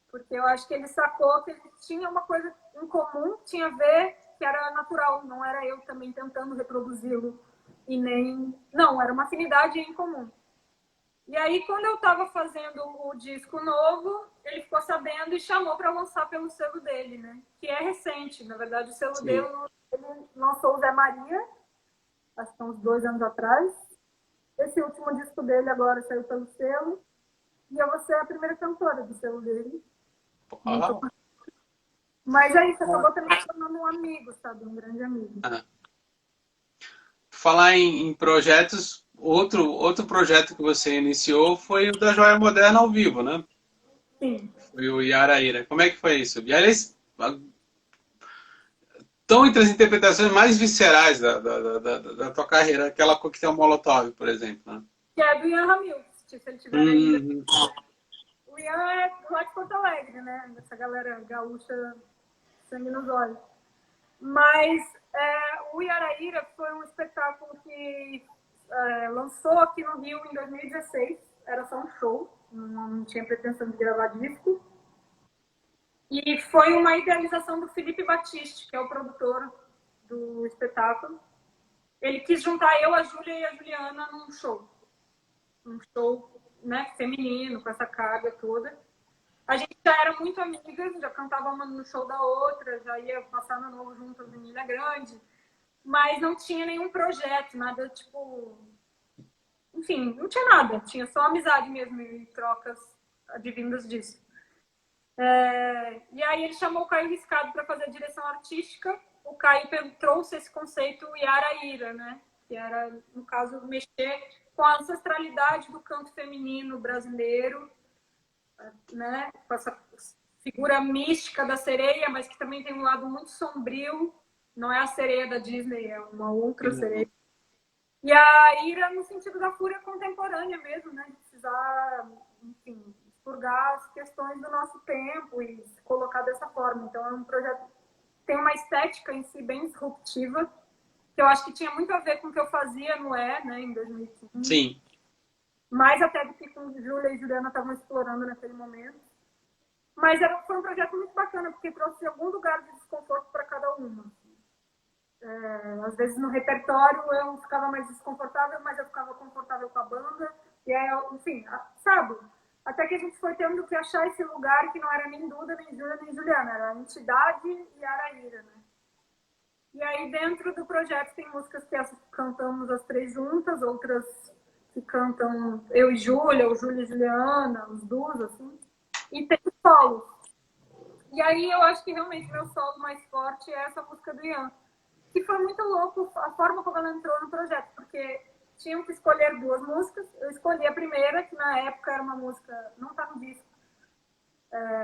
Porque eu acho que ele sacou que ele tinha uma coisa em comum, tinha a ver, que era natural, não era eu também tentando reproduzi-lo. E nem... Não, era uma afinidade em comum. E aí, quando eu estava fazendo o disco novo, ele ficou sabendo e chamou para lançar pelo selo dele, né? Que é recente, na verdade, o selo dele ele lançou o Zé Maria, acho que uns 2 anos atrás. Esse último disco dele agora saiu pelo selo. E eu vou ser a primeira cantora do selo dele. Uau. Mas é isso, acabou também se tornando um amigo, sabe? Um grande amigo. Falar em projetos, outro projeto que você iniciou foi o da Joia Moderna ao vivo, né? Sim. Foi o Yaraíra. Como é que foi isso? E aliás, estão entre as interpretações mais viscerais da tua carreira, aquela coquetel Molotov, por exemplo. Né? Que é do Ian Ramil, se ele tiver ainda. O Ian é lá de Porto Alegre, né? Essa galera gaúcha, sangue nos olhos. Mas o Yaraíra foi um espetáculo que lançou aqui no Rio em 2016. Era só um show, não tinha pretensão de gravar disco. E foi uma idealização do Felipe Batiste, que é o produtor do espetáculo. Ele quis juntar eu, a Júlia e a Juliana num show. Um show, né, feminino, com essa carga toda. A gente já era muito amigas, já cantava uma no show da outra, já ia passar no novo juntas em Ilha Grande. Mas não tinha nenhum projeto, nada tipo... Enfim, não tinha nada. Tinha só amizade mesmo e trocas advindas disso. E aí ele chamou o Caio Riscado para fazer a direção artística. O Caio trouxe esse conceito Yaraíra, né? Que era, no caso, mexer com a ancestralidade do canto feminino brasileiro, né? Com essa figura mística da sereia, mas que também tem um lado muito sombrio. Não é a sereia da Disney, é uma outra sereia. E a ira no sentido da fúria contemporânea mesmo, né? De precisar, enfim, expurgar as questões do nosso tempo e se colocar dessa forma. Então é um projeto que tem uma estética em si bem disruptiva, que eu acho que tinha muito a ver com o que eu fazia no né, em 2015. Sim. Mais até do que com Júlia e Juliana estavam explorando naquele momento. Mas foi um projeto muito bacana, porque trouxe algum lugar de desconforto para cada uma. Às vezes no repertório eu ficava mais desconfortável, mas eu ficava confortável com a banda. E aí, enfim, sabe? Até que a gente foi tendo que achar esse lugar que não era nem Duda, nem Júlia, nem Juliana. Era a Entidade e a Araíra, né? E aí dentro do projeto tem músicas que cantamos as três juntas, outras que cantam eu e Júlia, ou Júlia e Juliana, os duos, assim. E tem solos. E aí eu acho que realmente meu solo mais forte é essa música do Ian. Que foi muito louco a forma como ela entrou no projeto, porque tinham que escolher duas músicas. Eu escolhi a primeira, que na época era uma música, não tá no disco.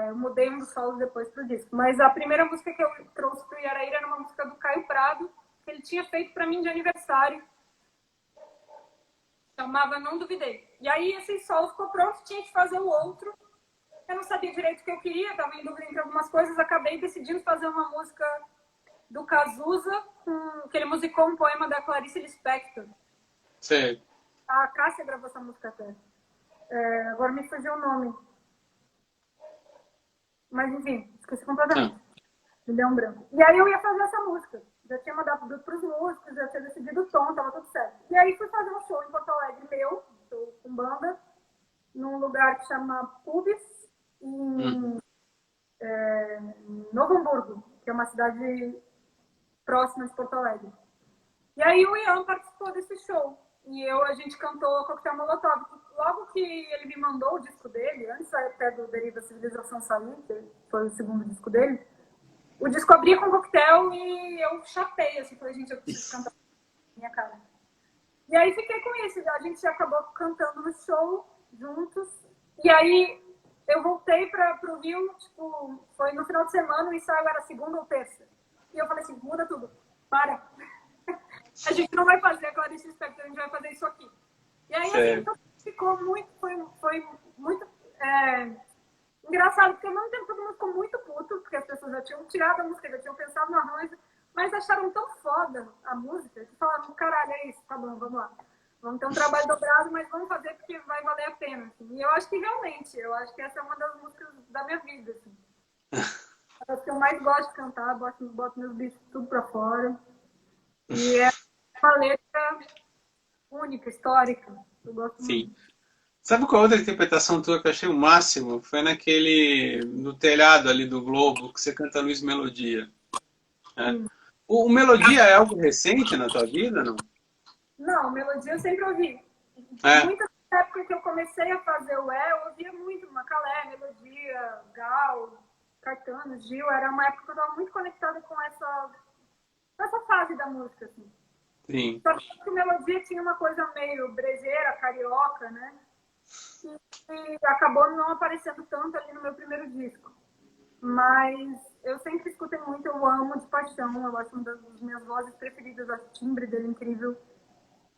Eu mudei um dos solos depois pro disco. Mas a primeira música que eu trouxe pro Iaraíra era uma música do Caio Prado, que ele tinha feito para mim de aniversário. Chamava Não Duvidei. E aí esse solo ficou pronto, tinha que fazer o outro. Eu não sabia direito o que eu queria, estava em dúvida entre algumas coisas, acabei decidindo fazer uma música do Cazuza, que ele musicou um poema da Clarice Lispector. Sim. A Cássia gravou essa música até. Agora me fugiu o nome. Mas enfim, esqueci completamente. Me deu um branco. E aí eu ia fazer essa música. Já tinha mandado para os músicos, já tinha decidido o tom, tava tudo certo. E aí fui fazer um show em Porto Alegre meu, show com banda, num lugar que chama Pubis, em Novo Hamburgo, que é uma cidade próxima de Porto Alegre. E aí o Ian participou desse show. E a gente cantou Coquetel Molotov. Logo que ele me mandou o disco dele, antes até do Deriva Civilização sair, que foi o segundo disco dele, o disco abria com Coquetel e eu chapei, assim, falei, gente, eu preciso cantar na minha cara. E aí fiquei com isso, a gente acabou cantando no show juntos. E aí eu voltei pro Rio, tipo, foi no final de semana, o ensaio era segunda ou terça. E eu falei assim, muda tudo, para. A gente não vai fazer a Clarice Lispector, a gente vai fazer isso aqui. E aí, assim, então, ficou muito, foi muito engraçado, porque ao mesmo tempo todo mundo ficou muito puto, porque as pessoas já tinham tirado a música, já tinham pensado no arranjo, mas acharam tão foda a música, que falaram, caralho, é isso, tá bom, vamos lá. Vamos ter um trabalho dobrado, mas vamos fazer porque vai valer a pena. Assim. E eu acho que realmente, eu acho que essa é uma das músicas da minha vida. Assim. É as que eu mais gosto de cantar, boto meus bichos tudo pra fora. E é uma letra única, histórica. Eu gosto muito. Sabe qual outra interpretação tua que eu achei o máximo? Foi no telhado ali do Globo, que você canta Luiz Melodia. Né? O Melodia é algo recente na tua vida, não? Não, Melodia eu sempre ouvi. Muitas épocas que eu comecei a fazer o eu ouvia muito Macalé, Melodia, Gal, Caetano, Gil. Era uma época que eu estava muito conectada com essa fase da música, assim. Sim. Só que Melodia tinha uma coisa meio brejeira, carioca, né? E acabou não aparecendo tanto ali no meu primeiro disco. Mas eu sempre escutei muito, eu amo de paixão. Eu acho uma das minhas vozes preferidas, o timbre dele incrível.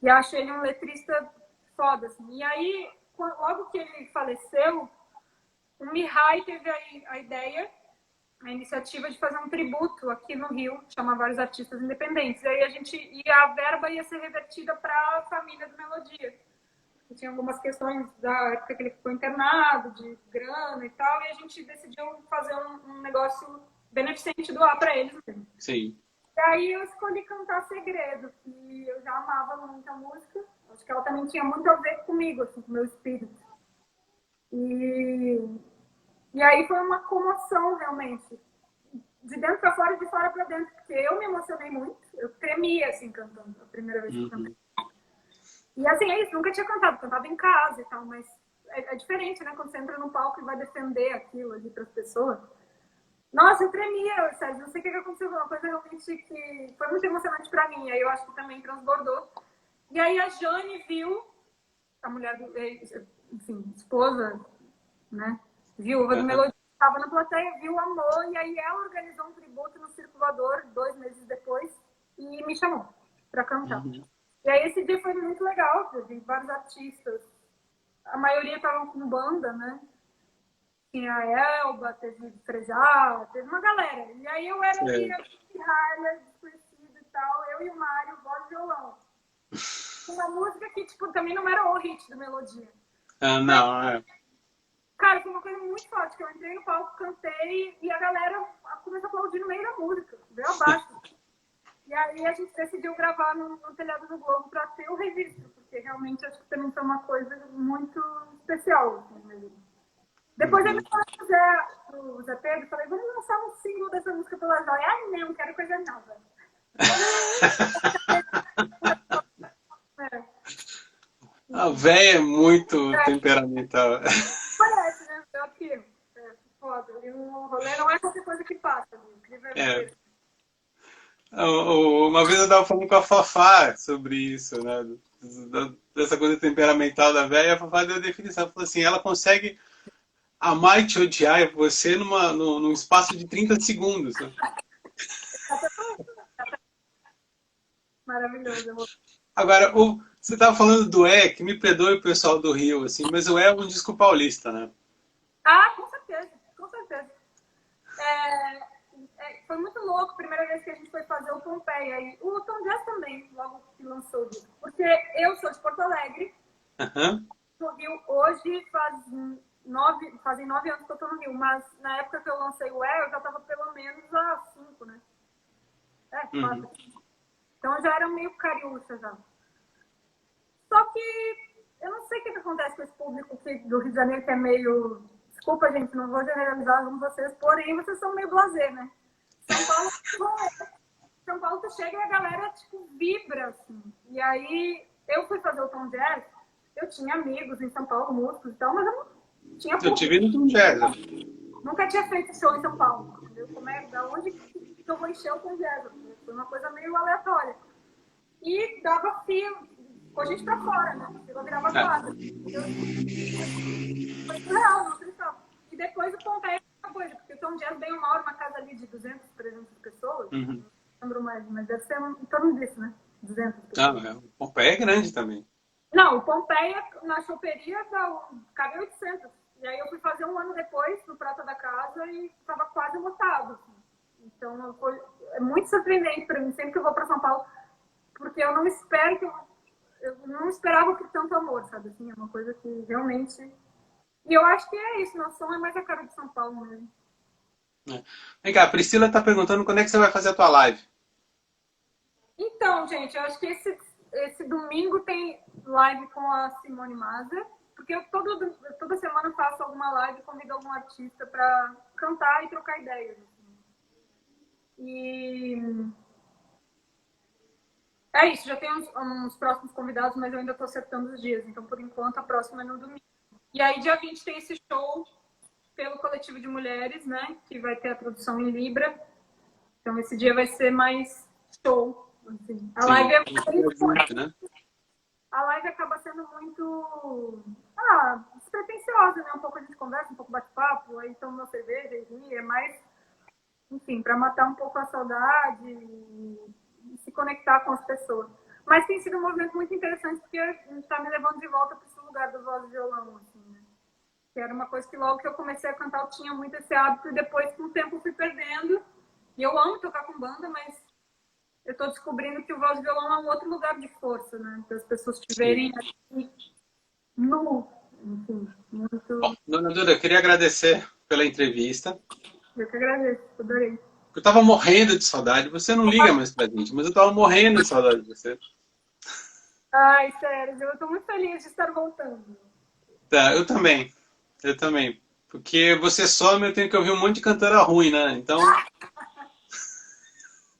E acho ele um letrista foda, assim. E aí, logo que ele faleceu, o Mihai teve a ideia, a iniciativa de fazer um tributo aqui no Rio, chamar vários artistas independentes. E aí a verba ia ser revertida para a família do Melodia. E tinha algumas questões da época que ele ficou internado, de grana e tal, e a gente decidiu fazer um negócio beneficente, doar para eles. Sim. E aí eu escolhi cantar Segredo, que eu já amava muito a música. Acho que ela também tinha muito a ver comigo, assim, com o meu espírito. E aí foi uma comoção, realmente. De dentro para fora e de fora para dentro. Porque eu me emocionei muito. Eu tremia, assim, cantando. A primeira vez que eu cantei. E assim, é isso. Nunca tinha cantado. Cantava em casa e tal. Mas é diferente, né? Quando você entra no palco e vai defender aquilo ali para as pessoas. Nossa, eu tremia, Sérgio. Não sei o que aconteceu. Uma coisa realmente que foi muito emocionante para mim. Aí eu acho que também transbordou. E aí a Jane viu, a mulher do, enfim, esposa, né? Viúva do Melodia, estava na plateia, viu, amor, e aí ela organizou um tributo no Circulador 2 meses depois e me chamou para cantar. E aí esse dia foi muito legal, teve vários artistas, a maioria estavam com banda, né? Tinha a Elba, teve Frejá, teve uma galera. E aí eu era ali, Harley, desconhecido e tal, eu e o Mário, voz e violão. Uma música que, tipo, também não era o hit do Melodia. Não, Cara, foi uma coisa muito forte, que eu entrei no palco, cantei e a galera começou a aplaudir no meio da música, veio abaixo. E aí a gente decidiu gravar no telhado do Globo para ter o registro, porque realmente acho que também foi uma coisa muito especial. Assim, depois eu me falei pro Zé Pedro, falei, vamos lançar um single dessa música pela Joia. Ah, não, quero coisa nova. A véia é muito temperamental. Parece, né? Eu aqui, foda. E o rolê não é qualquer coisa que passa. Incrível é. Uma vez eu estava falando com a Fafá sobre isso, né? Dessa coisa temperamental da véia, a Fafá deu a definição. Ela falou assim, ela consegue amar e te odiar você num espaço de 30 segundos. Né? Maravilhoso. Agora, você estava falando do que me perdoe o pessoal do Rio, assim, mas o é um disco paulista, né? Ah, com certeza, com certeza. Foi muito louco a primeira vez que a gente foi fazer o Pompeia. E o Tom Jazz também, logo que lançou o disco. Porque eu sou de Porto Alegre. No Rio hoje fazem 9 anos que eu tô no Rio. Mas na época que eu lancei o eu já tava pelo menos há 5, né? 4. Então já era meio cariúcha já. Só que eu não sei o que acontece com esse público do Rio de Janeiro que é meio... Desculpa, gente, não vou generalizar com vocês, porém vocês são meio blasé, né? São Paulo tu chega e a galera, tipo, vibra, assim. E aí, eu fui fazer o Tom Jazz, eu tinha amigos em São Paulo, músicos e tal, mas eu não tinha público. Eu te vi no Tom Jazz. Nunca tinha feito show em São Paulo, entendeu? Da onde que eu vou encher o Tom Jazz? Foi uma coisa meio aleatória. E dava fio, ficou gente pra fora, né? Eu virava quadra. Foi surreal, não acreditava. E depois o Pompeia é uma coisa, porque o Tom Jazz veio uma hora, uma casa ali de 200, 300 pessoas. Não lembro mais, mas deve ser em torno disso, né? 200 pessoas. O Pompeia é grande também. Não, o Pompeia, na choperia, cabe 800. E aí eu fui fazer um ano depois, no Prata da Casa, e estava quase lotado. Assim. Então, é muito surpreendente para mim, sempre que eu vou para São Paulo, porque eu não não esperava por tanto amor, sabe? Assim, é uma coisa que realmente... E eu acho que é isso, nosso som é mais a cara de São Paulo mesmo. Vem cá, a Priscila tá perguntando quando é que você vai fazer a tua live. Então, gente, eu acho que esse domingo tem live com a Simone Maza, porque eu toda semana faço alguma live e convido algum artista para cantar e trocar ideias. Assim. E... é isso, já tem uns próximos convidados, mas eu ainda estou acertando os dias. Então, por enquanto, a próxima é no domingo. E aí, dia 20 tem esse show pelo Coletivo de Mulheres, né? Que vai ter a tradução em Libra. Então, esse dia vai ser mais show. Assim. A live é muito, né? A live acaba sendo muito despretensiosa, né? Um pouco a gente conversa, um pouco bate-papo, aí toma uma cerveja e ri. É mais, enfim, para matar um pouco a saudade e se conectar com as pessoas. Mas tem sido um movimento muito interessante porque a gente está me levando de volta para esse lugar do voz e violão, assim, né? Que era uma coisa que logo que eu comecei a cantar eu tinha muito esse hábito e depois com o tempo eu fui perdendo. E eu amo tocar com banda, mas eu estou descobrindo que o voz e violão é um outro lugar de força, né? Para as pessoas estiverem aqui nu, enfim, muito... Bom, dona Duda, eu queria agradecer pela entrevista. Eu que agradeço, adorei. Eu tava morrendo de saudade. Você não liga mais pra gente, mas eu tava morrendo de saudade de você. Ai, sério, eu tô muito feliz de estar voltando. Tá, eu também. Eu também. Porque você some, eu tenho que ouvir um monte de cantora ruim, né? Então...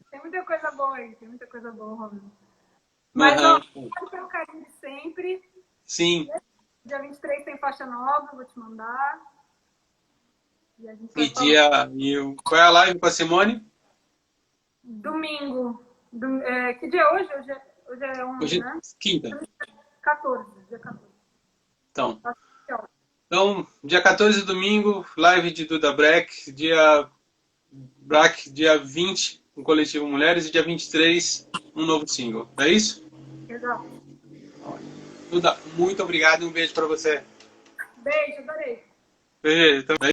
Tem muita coisa boa aí, tem muita coisa boa, Romero. Mas, obrigado pelo carinho de sempre. Sim. Dia 23 tem faixa nova, vou te mandar. E a gente qual é a live com a Simone? Domingo. Que dia é hoje? Hoje é 11, né? Quinta. 14, dia 14. Então, dia 14, domingo, live de Duda Breck. Dia 20, um Coletivo Mulheres. E dia 23, um novo single. É isso? Exato. Duda, muito obrigado e um beijo pra você. Beijo, adorei. Beijo também.